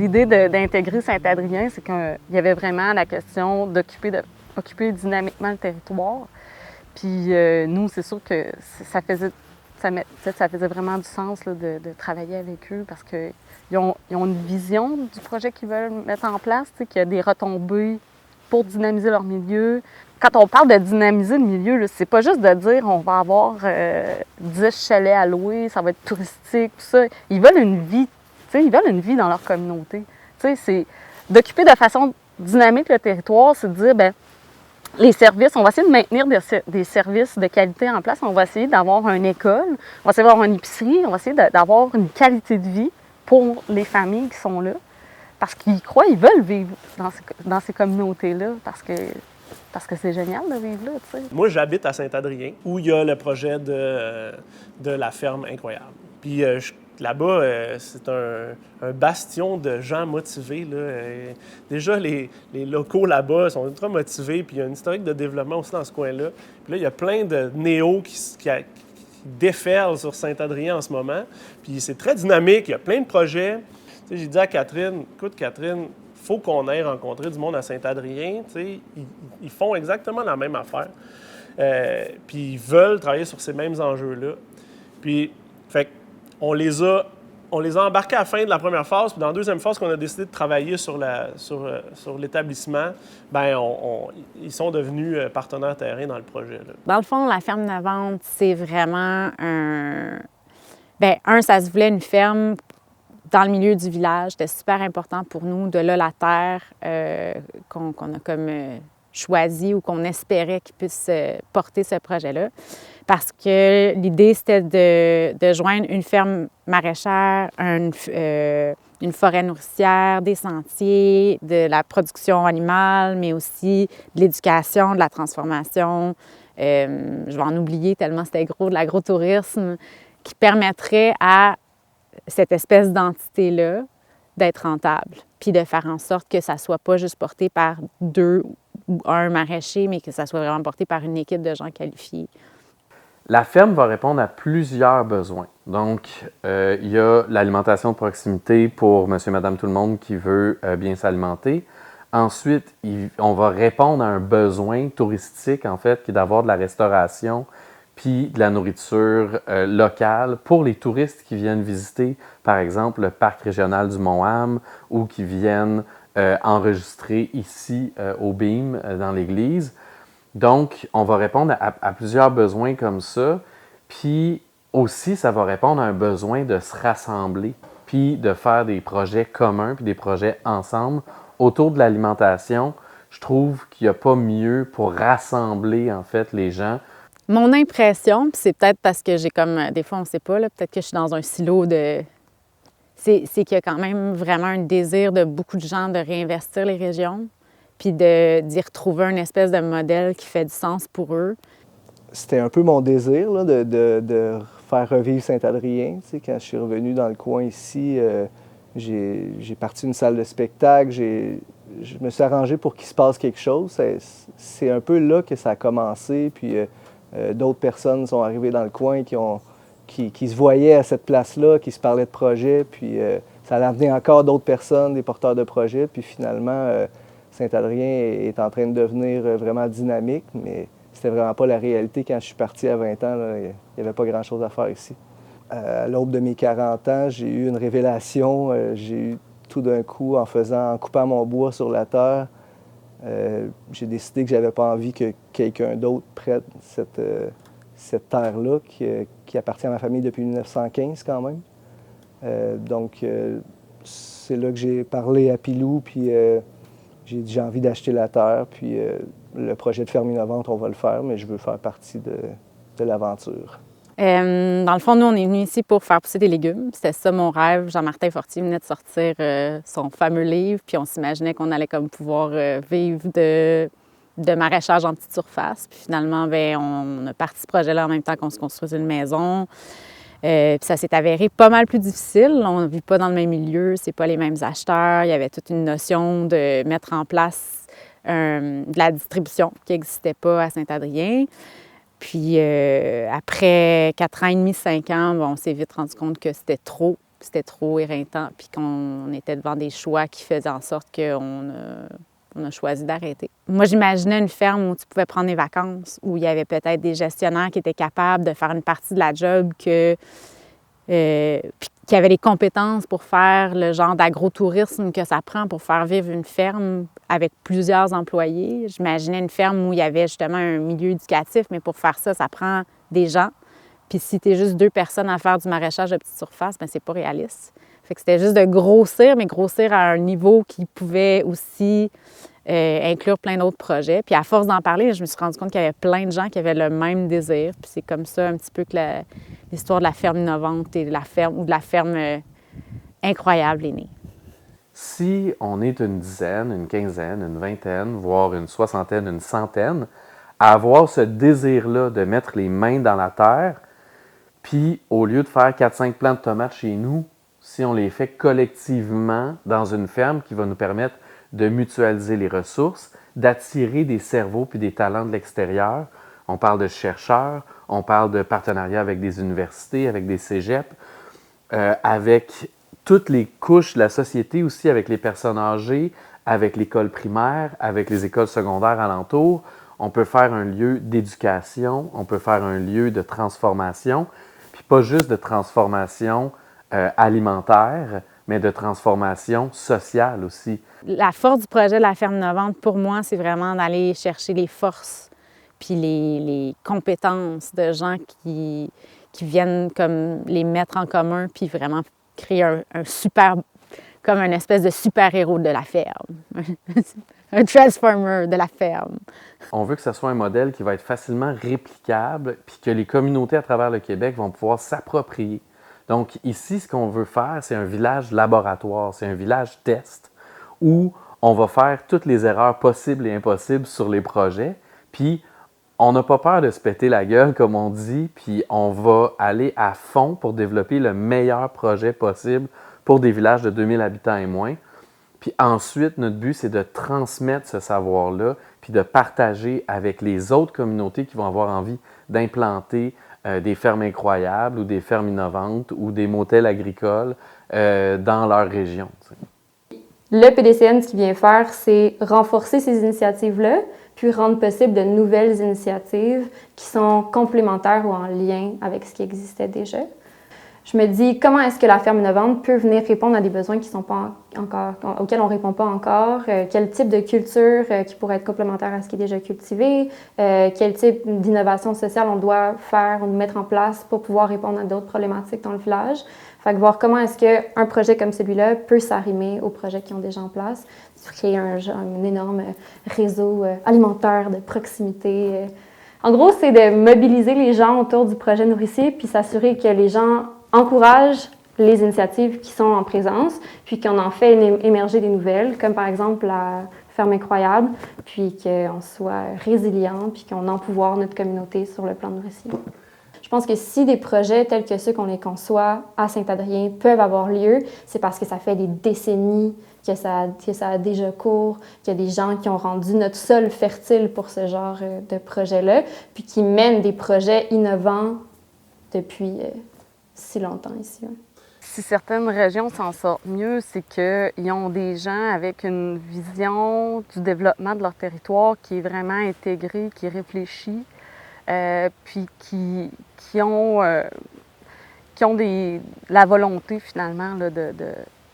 l'idée d'intégrer Saint-Adrien, c'est qu'il y avait vraiment la question d'occuper dynamiquement le territoire. Puis nous, c'est sûr que ça faisait vraiment du sens là, de travailler avec eux parce qu'ils ont une vision du projet qu'ils veulent mettre en place, qu'il y a des retombées pour dynamiser leur milieu. Quand on parle de dynamiser le milieu, c'est pas juste de dire on va avoir 10 chalets à louer, ça va être touristique, tout ça. Ils veulent une vie, ils veulent une vie dans leur communauté. C'est d'occuper de façon dynamique le territoire, c'est de dire, bien, les services, on va essayer de maintenir des services de qualité en place. On va essayer d'avoir une école, on va essayer d'avoir une épicerie, on va essayer d'avoir une qualité de vie pour les familles qui sont là. Parce qu'ils croient, ils veulent vivre dans ces communautés-là, parce que c'est génial de vivre là, tu sais. Moi, j'habite à Saint-Adrien, où il y a le projet de la ferme incroyable. Puis là-bas, c'est un bastion de gens motivés, là. Déjà, les locaux là-bas sont ultra motivés, puis il y a une historique de développement aussi dans ce coin-là. Puis là, il y a plein de néos qui déferlent sur Saint-Adrien en ce moment. Puis c'est très dynamique, il y a plein de projets. Tu sais, j'ai dit à Catherine, écoute, Catherine, il faut qu'on aille rencontrer du monde à Saint-Adrien. Tu sais, ils font exactement la même affaire. Puis ils veulent travailler sur ces mêmes enjeux-là. Puis, fait on les a embarqués à la fin de la première phase. Puis dans la deuxième phase, qu'on a décidé de travailler sur l'établissement, bien, ils sont devenus partenaires terrain dans le projet, là. Dans le fond, la ferme Navante, c'est vraiment Bien, ça se voulait une ferme dans le milieu du village. C'était super important pour nous. De là, la terre qu'on a comme choisi ou qu'on espérait qu'il puisse porter ce projet-là. Parce que l'idée, c'était de joindre une ferme maraîchère, une forêt nourricière, des sentiers, de la production animale, mais aussi de l'éducation, de la transformation. Je vais en oublier tellement c'était gros, de l'agrotourisme, qui permettrait à cette espèce d'entité-là d'être rentable, puis de faire en sorte que ça ne soit pas juste porté par 2 ou 1 maraîcher, mais que ça soit vraiment porté par une équipe de gens qualifiés. La ferme va répondre à plusieurs besoins. Donc, il y a l'alimentation de proximité pour monsieur, madame, tout le monde qui veut bien s'alimenter. Ensuite, on va répondre à un besoin touristique, en fait, qui est d'avoir de la restauration puis de la nourriture locale pour les touristes qui viennent visiter, par exemple, le parc régional du Mont-Ham ou qui viennent enregistrer ici au BIM, dans l'église. Donc, on va répondre à plusieurs besoins comme ça. Puis aussi, ça va répondre à un besoin de se rassembler, puis de faire des projets communs, puis des projets ensemble autour de l'alimentation. Je trouve qu'il n'y a pas mieux pour rassembler, en fait, les gens. Mon impression, puis c'est peut-être parce que j'ai comme, des fois on ne sait pas, peut-être que je suis dans un silo de... C'est qu'il y a quand même vraiment un désir de beaucoup de gens de réinvestir les régions, puis d'y retrouver une espèce de modèle qui fait du sens pour eux. C'était un peu mon désir là, de faire revivre Saint-Adrien. Tu sais, quand je suis revenu dans le coin ici, j'ai parti une salle de spectacle, je me suis arrangé pour qu'il se passe quelque chose. C'est un peu là que ça a commencé, puis d'autres personnes sont arrivées dans le coin qui se voyaient à cette place-là, qui se parlaient de projets, puis ça a amené encore d'autres personnes, des porteurs de projets, puis finalement, Saint-Adrien est en train de devenir vraiment dynamique, mais c'était vraiment pas la réalité quand je suis parti à 20 ans. Là, il n'y avait pas grand-chose à faire ici. À l'aube de mes 40 ans, j'ai eu une révélation. J'ai eu tout d'un coup, en coupant mon bois sur la terre, j'ai décidé que j'avais pas envie que quelqu'un d'autre prenne cette terre-là qui appartient à ma famille depuis 1915 quand même. Donc, c'est là que j'ai parlé à Pilou, puis j'ai dit j'ai envie d'acheter la terre, puis le projet de ferme innovante, on va le faire, mais je veux faire partie de l'aventure. Dans le fond, nous, on est venus ici pour faire pousser des légumes. C'était ça mon rêve. Jean-Martin Fortier venait de sortir son fameux livre, puis on s'imaginait qu'on allait comme pouvoir vivre de maraîchage en petite surface. Puis finalement, bien, on a parti ce projet-là en même temps qu'on se construisait une maison. Puis ça s'est avéré pas mal plus difficile. On ne vit pas dans le même milieu, c'est pas les mêmes acheteurs. Il y avait toute une notion de mettre en place de la distribution qui n'existait pas à Saint-Adrien. Puis après 4 ans et demi, 5 ans, on s'est vite rendu compte que c'était trop c'était trop éreintant, puis qu'on était devant des choix qui faisaient en sorte qu'on a choisi d'arrêter. Moi, j'imaginais une ferme où tu pouvais prendre des vacances, où il y avait peut-être des gestionnaires qui étaient capables de faire une partie de la job puis qui avaient les compétences pour faire le genre d'agrotourisme que ça prend pour faire vivre une ferme avec plusieurs employés. J'imaginais une ferme où il y avait justement un milieu éducatif, mais pour faire ça, ça prend des gens. Puis si tu es juste 2 personnes à faire du maraîchage de petite surface, bien, c'est pas réaliste. Fait que c'était juste de grossir, mais grossir à un niveau qui pouvait aussi inclure plein d'autres projets. Puis à force d'en parler, je me suis rendu compte qu'il y avait plein de gens qui avaient le même désir. Puis c'est comme ça un petit peu que l'histoire de la ferme innovante et de la ferme incroyable est née. Si on est une dizaine, une quinzaine, une vingtaine, voire une soixantaine, une centaine, à avoir ce désir-là de mettre les mains dans la terre, puis au lieu de faire 4-5 plants de tomates chez nous, si on les fait collectivement dans une ferme qui va nous permettre de mutualiser les ressources, d'attirer des cerveaux puis des talents de l'extérieur. On parle de chercheurs, on parle de partenariat avec des universités, avec des cégeps, avec toutes les couches de la société aussi, avec les personnes âgées, avec l'école primaire, avec les écoles secondaires alentours. On peut faire un lieu d'éducation, on peut faire un lieu de transformation, puis pas juste de transformation alimentaire, mais de transformation sociale aussi. La force du projet de la ferme innovante, pour moi, c'est vraiment d'aller chercher les forces puis les compétences de gens qui viennent comme les mettre en commun puis vraiment créer un super, comme une espèce de super-héros de la ferme. Un transformer de la ferme. On veut que ce soit un modèle qui va être facilement réplicable puis que les communautés à travers le Québec vont pouvoir s'approprier. Donc ici, ce qu'on veut faire, c'est un village laboratoire, c'est un village test où on va faire toutes les erreurs possibles et impossibles sur les projets, puis on n'a pas peur de se péter la gueule, comme on dit, puis on va aller à fond pour développer le meilleur projet possible pour des villages de 2000 habitants et moins. Puis ensuite, notre but, c'est de transmettre ce savoir-là, puis de partager avec les autres communautés qui vont avoir envie d'implanter des fermes incroyables ou des fermes innovantes ou des motels agricoles dans leur région. T'sais. Le PDCN, ce qu'il vient faire, c'est renforcer ces initiatives-là, puis rendre possible de nouvelles initiatives qui sont complémentaires ou en lien avec ce qui existait déjà. Je me dis, comment est-ce que la ferme innovante peut venir répondre à des besoins qui sont pas encore, auxquels on ne répond pas encore? Quel type de culture qui pourrait être complémentaire à ce qui est déjà cultivé? Quel type d'innovation sociale on doit faire ou mettre en place pour pouvoir répondre à d'autres problématiques dans le village? Fait que voir comment est-ce qu'un projet comme celui-là peut s'arrimer aux projets qui ont déjà en place, créer un énorme réseau alimentaire de proximité. En gros, c'est de mobiliser les gens autour du projet nourricier puis s'assurer que les gens encouragent les initiatives qui sont en présence, puis qu'on en fait émerger des nouvelles, comme par exemple la ferme incroyable, puis qu'on soit résilient, puis qu'on empouvoie notre communauté sur le plan nourricier. Je pense que si des projets tels que ceux qu'on les conçoit à Saint-Adrien peuvent avoir lieu, c'est parce que ça fait des décennies que ça a déjà cours, qu'il y a des gens qui ont rendu notre sol fertile pour ce genre de projet-là, puis qui mènent des projets innovants depuis si longtemps ici. Hein. Si certaines régions s'en sortent mieux, c'est qu'ils ont des gens avec une vision du développement de leur territoire qui est vraiment intégrée, qui est réfléchie, puis qui ont la volonté finalement là,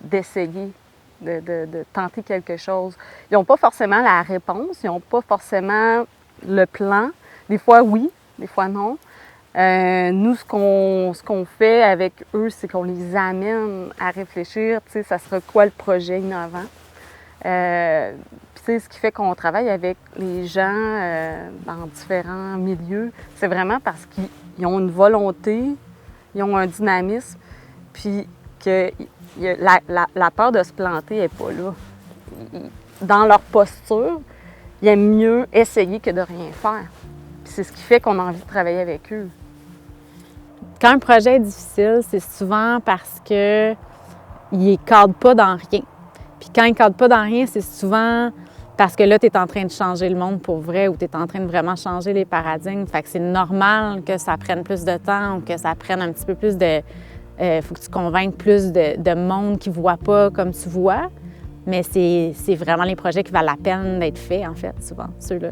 d'essayer, de tenter quelque chose. Ils n'ont pas forcément la réponse, ils n'ont pas forcément le plan. Des fois oui, des fois non. Nous, ce qu'on fait avec eux, c'est qu'on les amène à réfléchir, tu sais, ça sera quoi le projet innovant. Puis, ce qui fait qu'on travaille avec les gens dans différents milieux, c'est vraiment parce qu'ils ont une volonté, ils ont un dynamisme, puis que la peur de se planter n'est pas là. Dans leur posture, ils aiment mieux essayer que de rien faire. Puis c'est ce qui fait qu'on a envie de travailler avec eux. Quand un projet est difficile, c'est souvent parce qu'il ne cadre pas dans rien. Puis quand il ne cadre pas dans rien, c'est souvent parce que là, tu es en train de changer le monde pour vrai ou tu es en train de vraiment changer les paradigmes. Fait que c'est normal que ça prenne plus de temps ou que ça prenne un petit peu plus faut que tu convainques plus de monde qui ne voit pas comme tu vois. Mais c'est vraiment les projets qui valent la peine d'être faits, en fait, souvent, ceux-là.